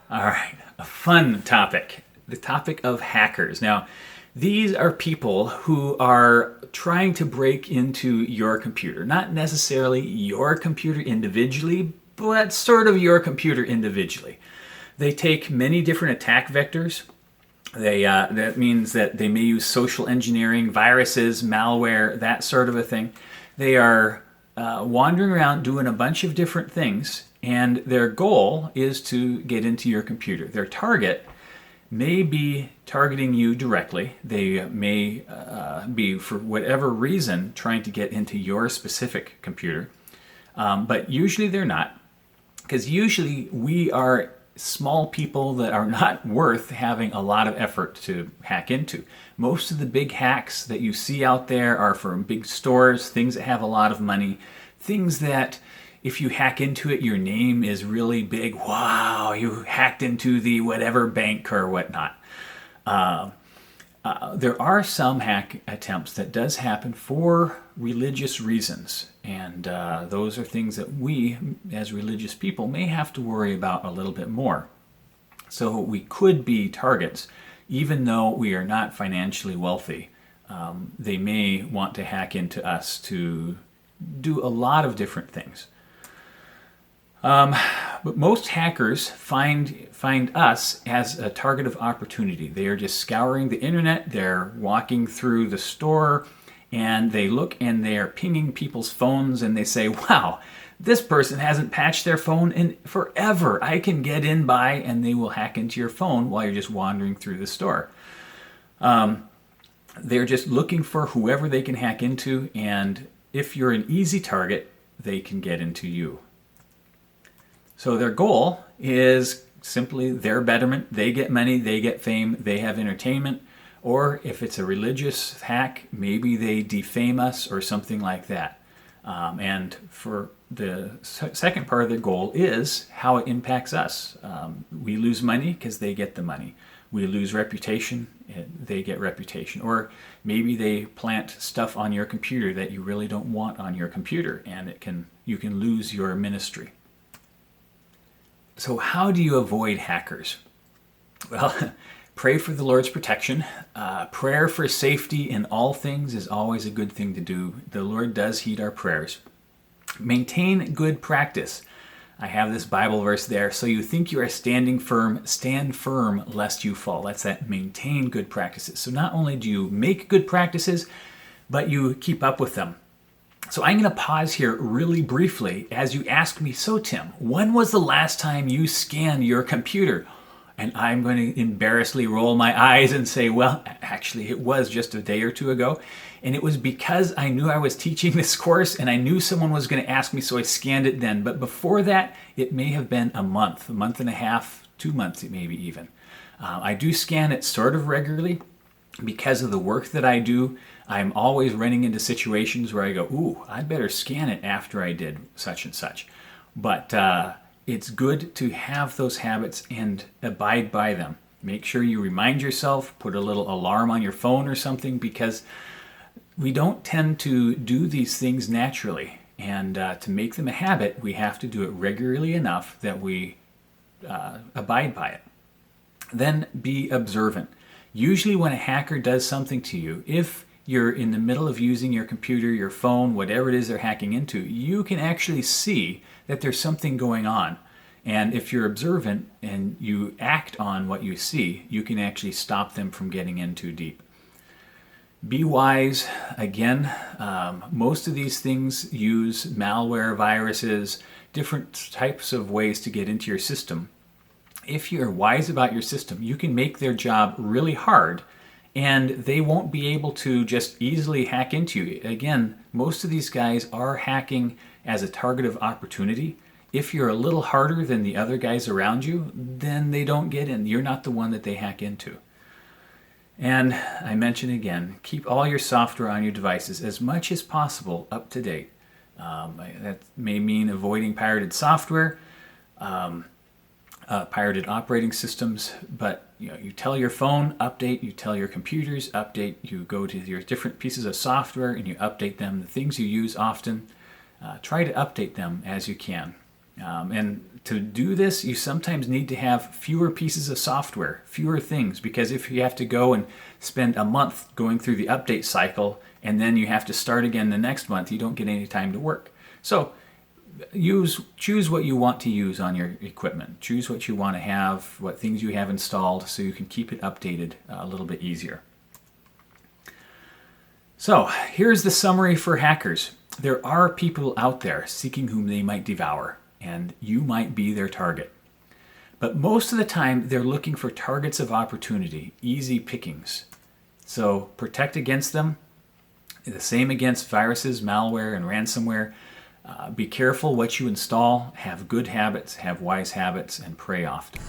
All right, a fun topic. The topic of hackers. Now, these are people who are trying to break into your computer. Not necessarily your computer individually, but sort of your computer individually. They take many different attack vectors. That means that they may use social engineering, viruses, malware, that sort of a thing. They are wandering around doing a bunch of different things, and their goal is to get into your computer. Their target may be targeting you directly. They may be, for whatever reason, trying to get into your specific computer. But usually they're not, because usually we are small people that are not worth having a lot of effort to hack into. Most of the big hacks that you see out there are from big stores, things that have a lot of money, things that if you hack into it, your name is really big. Wow, you hacked into the whatever bank or whatnot. There are some hack attempts that does happen for religious reasons, and those are things that we, as religious people, may have to worry about a little bit more. So we could be targets, even though we are not financially wealthy. They may want to hack into us to do a lot of different things. But most hackers find us as a target of opportunity. They are just scouring the internet, they're walking through the store, and they look and they are pinging people's phones and they say, wow, this person hasn't patched their phone in forever. I can get in by, and they will hack into your phone while you're just wandering through the store. They're just looking for whoever they can hack into, and if you're an easy target, they can get into you. So their goal is simply their betterment. They get money, they get fame, they have entertainment. Or if it's a religious hack, maybe they defame us or something like that. And for the second part of their goal is how it impacts us. We lose money because they get the money. We lose reputation, they get reputation. Or maybe they plant stuff on your computer that you really don't want on your computer, and you can lose your ministry. So how do you avoid hackers? Well, pray for the Lord's protection. Prayer for safety in all things is always a good thing to do. The Lord does heed our prayers. Maintain good practice. I have this Bible verse there. So you think you are standing firm, stand firm lest you fall. That's that maintain good practices. So not only do you make good practices, but you keep up with them. So I'm going to pause here really briefly as you ask me, so Tim, when was the last time you scanned your computer? And I'm going to embarrassingly roll my eyes and say, well, actually, it was just a day or two ago. And it was because I knew I was teaching this course and I knew someone was going to ask me, so I scanned it then. But before that, it may have been a month and a half, 2 months maybe even. I do scan it sort of regularly because of the work that I do. I'm always running into situations where I go, ooh, I'd better scan it after I did such and such. But it's good to have those habits and abide by them. Make sure you remind yourself, put a little alarm on your phone or something, because we don't tend to do these things naturally. And to make them a habit, we have to do it regularly enough that we abide by it. Then be observant. Usually when a hacker does something to you, if you're in the middle of using your computer, your phone, whatever it is they're hacking into, you can actually see that there's something going on. And if you're observant and you act on what you see, you can actually stop them from getting in too deep. Be wise. Again, most of these things use malware, viruses, different types of ways to get into your system. If you're wise about your system, you can make their job really hard, and they won't be able to just easily hack into you. Again, most of these guys are hacking as a target of opportunity. If you're a little harder than the other guys around you, then they don't get in. You're not the one that they hack into. And I mention again, keep all your software on your devices as much as possible up to date. That may mean avoiding pirated software, pirated operating systems, but you tell your phone, update, you tell your computers, update, you go to your different pieces of software and you update them. The things you use often, try to update them as you can. And to do this, you sometimes need to have fewer pieces of software, fewer things, because if you have to go and spend a month going through the update cycle and then you have to start again the next month, you don't get any time to work. So choose what you want to use on your equipment. Choose what you want to have, what things you have installed, so you can keep it updated a little bit easier. So here's the summary for hackers. There are people out there seeking whom they might devour, and you might be their target. But most of the time, they're looking for targets of opportunity, easy pickings. So protect against them. The same against viruses, malware, and ransomware. Be careful what you install, have good habits, have wise habits, and pray often.